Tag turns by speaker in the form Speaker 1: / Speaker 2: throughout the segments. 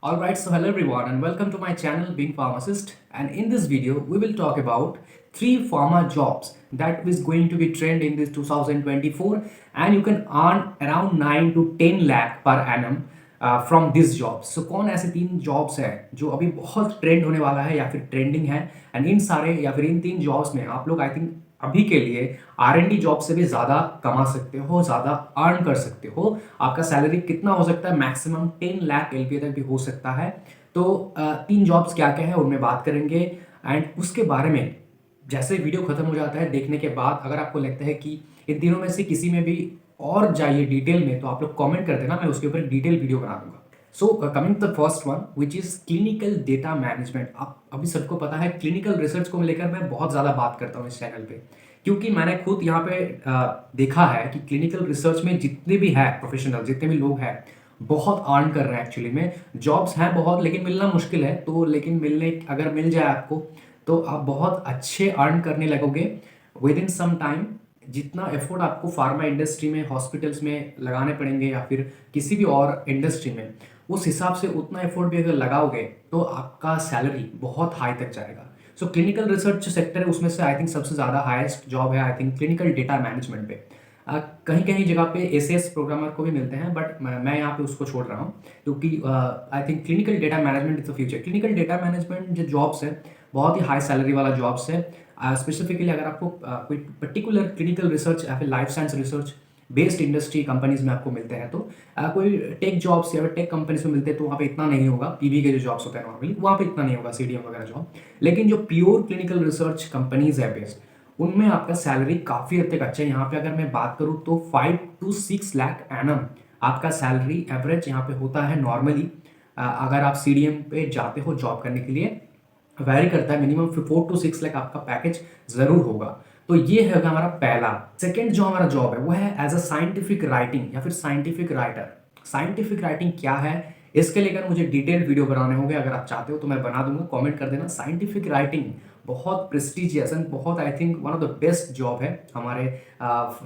Speaker 1: Alright, so hello everyone and welcome to my channel Being Pharmacist, and in this video we will talk about three pharma jobs that is going to be trend in this 2024 and you can earn around 9 to 10 lakh per annum from this job. So कौन ऐसे तीन jobs हैं जो अभी बहुत trend होने वाला है या फिर ट्रेंडिंग है एंड इन सारे या फिर इन तीन जॉब्स में आप लोग आई थिंक अभी के लिए R&D जॉब से भी ज़्यादा कमा सकते हो, ज़्यादा अर्न कर सकते हो। आपका सैलरी कितना हो सकता है? मैक्सिमम 10 लाख LPA तक भी हो सकता है। तो तीन जॉब्स क्या क्या है उनमें बात करेंगे एंड उसके बारे में जैसे वीडियो खत्म हो जाता है देखने के बाद अगर आपको लगता है कि इन तीनों में से किसी में भी और जाइए डिटेल में तो आप लोग कमेंट कर देना, मैं उसके ऊपर डिटेल वीडियो बना दूंगा। So coming to the first one which is clinical data management. आप अभी सबको पता है क्लिनिकल रिसर्च को लेकर मैं बहुत ज़्यादा बात करता हूँ इस चैनल पे, क्योंकि मैंने खुद यहाँ पे देखा है कि क्लिनिकल रिसर्च में जितने भी है प्रोफेशनल, जितने भी लोग हैं बहुत अर्न कर रहे हैं। एक्चुअली में जॉब्स हैं बहुत लेकिन मिलना मुश्किल है, तो लेकिन मिलने अगर मिल जाए आपको तो आप बहुत अच्छे अर्न करने लगोगे विद इन सम टाइम। जितना एफर्ट आपको फार्मा इंडस्ट्री में, हॉस्पिटल्स में लगाने पड़ेंगे या फिर किसी भी और इंडस्ट्री में, उस हिसाब से उतना एफर्ट भी अगर लगाओगे तो आपका सैलरी बहुत हाई तक जाएगा। सो क्लिनिकल रिसर्च जो सेक्टर है उसमें से आई थिंक सबसे ज़्यादा हाईएस्ट जॉब है I think clinical data management पे। कहीं कहीं जगह पे एसीएस प्रोग्रामर को भी मिलते हैं बट मैं यहाँ पे उसको छोड़ रहा हूँ क्योंकि I think clinical data management is the future. Clinical data management जो जॉब्स है बहुत ही हाई सैलरी वाला जॉब्स है। स्पेसिफिकली अगर आपको कोई पर्टिकुलर क्लिनिकल रिसर्च या फिर life science research based industry companies में आपको मिलते हैं तो कोई टेक जॉब्स या फिर टेक कंपनीज में मिलते हैं तो वहाँ पे इतना नहीं होगा। पीवी के जो जॉब्स होते हैं नॉर्मली वहाँ पे इतना नहीं होगा, सीडीएम वगैरह जॉब। लेकिन जो प्योर क्लिनिकल रिसर्च कंपनीज है बेस्ड, उनमें आपका सैलरी काफ़ी हद तक अच्छा है। यहाँ पे अगर मैं बात करूँ तो 5 to 6 लाख एनम आपका सैलरी एवरेज यहाँ पे होता है नॉर्मली। अगर आप सीडीएम पे जाते हो जॉब करने के लिए वैरी करता है, मिनिमम 4 to 6 लाख आपका पैकेज जरूर होगा। तो ये है हमारा पहला। सेकंड जो हमारा जॉब है वो है एज अ साइंटिफिक राइटिंग या फिर साइंटिफिक राइटर। साइंटिफिक राइटिंग क्या है इसके लेकर मुझे डिटेल वीडियो बनाने होंगे, अगर आप चाहते हो तो मैं बना दूंगा, कमेंट कर देना। साइंटिफिक राइटिंग बहुत प्रेस्टिजियस एंड बहुत I think one of the best job है हमारे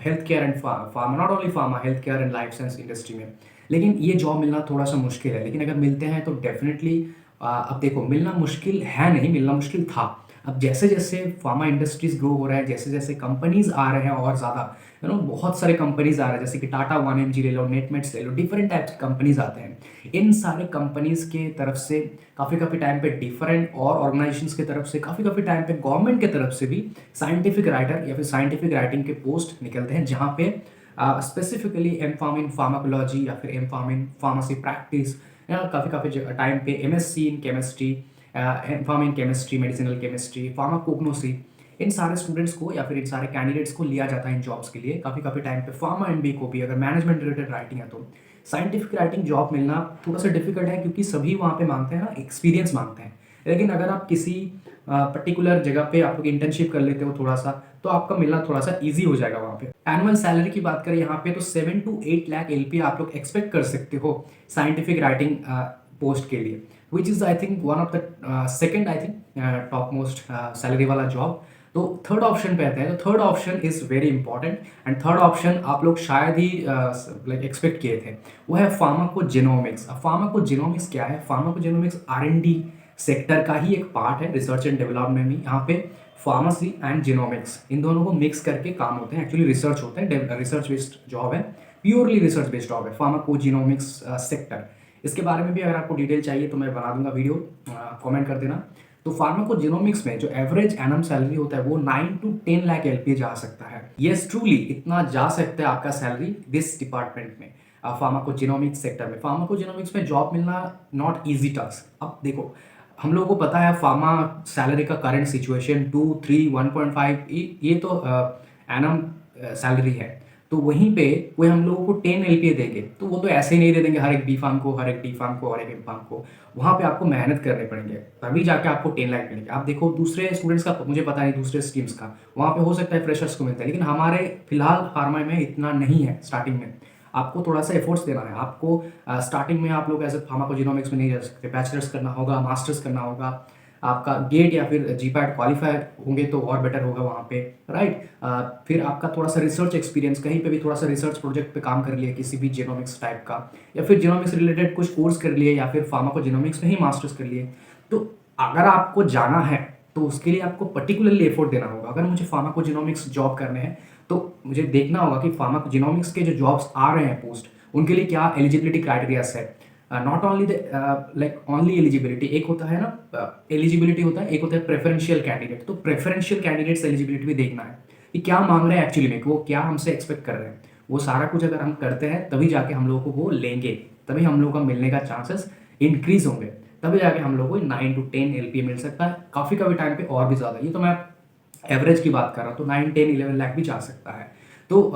Speaker 1: health care and pharma, not only pharma, health care and life science industry में। लेकिन ये जॉब मिलना थोड़ा सा मुश्किल है, लेकिन अगर मिलते हैं तो डेफिनेटली अब देखो मिलना मुश्किल है नहीं, मिलना मुश्किल था। अब जैसे जैसे फार्मा इंडस्ट्रीज ग्रो हो रहा है, जैसे जैसे कंपनीज आ रहे हैं और ज़्यादा बहुत सारे कंपनीज आ रहे हैं, जैसे कि टाटा 1mg ले लो, नेटमेट्स ले लो, डिफरेंट टाइप्स के कंपनीज आते हैं। इन सारे कंपनीज के तरफ से काफ़ी काफ़ी टाइम पे डिफरेंट और ऑर्गेनाइजेशंस की तरफ से काफ़ी काफ़ी टाइम पे गवर्नमेंट की तरफ से भी साइंटिफिक राइटर या फिर साइंटिफिक राइटिंग के पोस्ट निकलते हैं, जहाँ पे specifically M Pharm in pharmacology या फिर M Pharm in pharmacy practice, काफ़ी काफ़ी टाइम पे MSc in chemistry, M Pharm in chemistry, medicinal chemistry, pharmacognosy, इन सारे स्टूडेंट्स को या फिर इन सारे कैंडिडेट्स को लिया जाता है इन जॉब्स के लिए। काफ़ी काफ़ी टाइम पे फार्मा MBA को भी, अगर मैनेजमेंट रिलेटेड राइटिंग है तो साइंटिफिक राइटिंग जॉब मिलना थोड़ा सा डिफिकल्ट है, क्योंकि सभी वहाँ पे मांगते हैं ना, एक्सपीरियंस मांगते हैं। लेकिन अगर आप किसी पर्टिकुलर जगह पे आप लोग इंटर्नशिप कर लेते हो थोड़ा सा, तो आपका मिलना थोड़ा सा ईजी हो जाएगा वहाँ पे। एनुअल सैलरी की बात करें यहाँ पे तो 7 to 8 लाख LPA आप लोग एक्सपेक्ट कर सकते हो साइंटिफिक राइटिंग पोस्ट के लिए, which is I think one of the second I think top most salary वाला जॉब। तो थर्ड ऑप्शन पे आते हैं, तो third option is very important and third option आप लोग शायद ही लाइक एक्सपेक्ट किए थे, वो है फार्माकोजेनोमिक्स। अब फार्माकोजेनोमिक्स क्या है? फार्माकोजेनोमिक्स R&D सेक्टर का ही एक पार्ट है, रिसर्च एंड डेवलपमेंट में। यहाँ पे फार्मेसी एंड जेनोमिक्स इन दोनों को मिक्स करके काम होते हैं। एक्चुअली रिसर्च होता है, रिसर्च बेस्ड जॉब है, प्योरली रिसर्च बेस्ड जॉब है फार्माकोजेनोमिक्स सेक्टर। इसके बारे में भी अगर आपको डिटेल चाहिए तो मैं बना दूंगा वीडियो, कमेंट कर देना। तो फार्माकोजेनोमिक्स में जो एवरेज एनम सैलरी होता है वो 9 to 10 लाख LPA जा सकता है। यस ट्रूली इतना जा सकता है आपका सैलरी दिस डिपार्टमेंट में, फार्माकोजेनोमिक्स सेक्टर में। फार्माकोजेनोमिक्स में जॉब मिलना नॉट ईजी टास्क। अब देखो हम लोगों को पता है फार्मा सैलरी का करंट सिचुएशन 2, 3, 1.5 ये तो एनम सैलरी है। तो वहीं पे कोई हम लोगों को 10 LPA देंगे तो वो तो ऐसे ही नहीं दे देंगे हर एक बी फार्म को, हर एक डी फार्म को और एक एम फार्म को। वहाँ पे आपको मेहनत करने पड़ेंगे तभी जाके आपको 10 लाख मिलेंगे। आप देखो दूसरे स्टूडेंट्स का मुझे पता नहीं, दूसरे स्ट्रीम्स का वहाँ पे हो सकता है फ्रेशर्स को मिलता है, लेकिन हमारे फिलहाल फार्मा में इतना नहीं है। स्टार्टिंग में आपको थोड़ा सा एफर्ट्स देना है। आपको स्टार्टिंग में आप लोग एज ए फार्माकोजेनोमिक्स में नहीं जा सकते, बैचलर्स करना होगा, मास्टर्स करना होगा, आपका गेट या फिर जीपैट क्वालिफाई होंगे तो और बेटर होगा वहाँ पे, राइट। फिर आपका थोड़ा सा रिसर्च एक्सपीरियंस, कहीं पे भी थोड़ा सा रिसर्च प्रोजेक्ट पे काम कर लिया किसी भी जेनोमिक्स टाइप का, या फिर जेनोमिक्स रिलेटेड कुछ कोर्स कर लिए, या फिर फार्माकोजेनोमिक्स में ही मास्टर्स कर लिए। तो अगर आपको जाना है तो उसके लिए आपको पर्टिकुलरली एफर्ट देना होगा। अगर मुझे फार्माकोजेनोमिक्स जॉब करने हैं तो मुझे देखना होगा कि फार्माकोजेनोमिक्स के जो जॉब्स आ रहे हैं पोस्ट, उनके लिए क्या एलिजिबिलिटी क्राइटेरियाज है। Not only the like only eligibility, एक होता है ना एलिजिबिलिटी होता है, एक होता है प्रेफरेंशियल कैंडिडेट। तो प्रेफरेंशियल कैंडिडेट्स एलिजिबिलिटी भी देखना है कि क्या मांग रहे हैं एक्चुअली में, वो क्या हमसे एक्सपेक्ट कर रहे हैं। वो सारा कुछ अगर हम करते हैं तभी जाके हम लोगों को वो लेंगे, तभी हम लोगों का मिलने का चांसेस इंक्रीज होंगे, तभी जाके हम लोगों को 9 to 10 LPA मिल सकता है। काफ़ी कभी टाइम पे और भी ज़्यादा, ये तो मैं एवरेज की बात कर रहा हूँ, तो 9, 10, 11 लाख भी जा सकता है। तो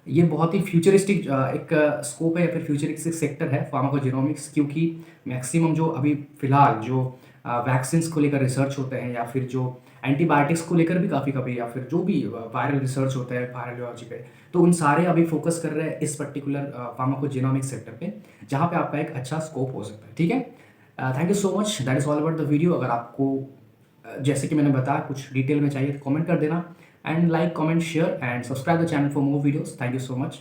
Speaker 1: ये बहुत ही फ्यूचरिस्टिक एक स्कोप है या फिर फ्यूचरिस्टिक सेक्टर है फार्माकोजेनोमिक्स, क्योंकि मैक्सिमम जो अभी फिलहाल जो वैक्सीन्स को लेकर रिसर्च होते हैं, या फिर जो एंटीबायोटिक्स को लेकर भी काफ़ी कभी, या फिर जो भी वायरल रिसर्च होता है वायरोलॉजी पे, तो उन सारे अभी फोकस कर रहे हैं इस पर्टिकुलर फार्माकोजेनोमिक्स सेक्टर पे, जहाँ पे आपका एक अच्छा स्कोप हो सकता है। ठीक है, thank you so much, that is all about the video. अगर आपको जैसे कि मैंने बताया कुछ डिटेल में चाहिए तो कमेंट कर देना, and like comment share and subscribe the channel for more videos. Thank you so much.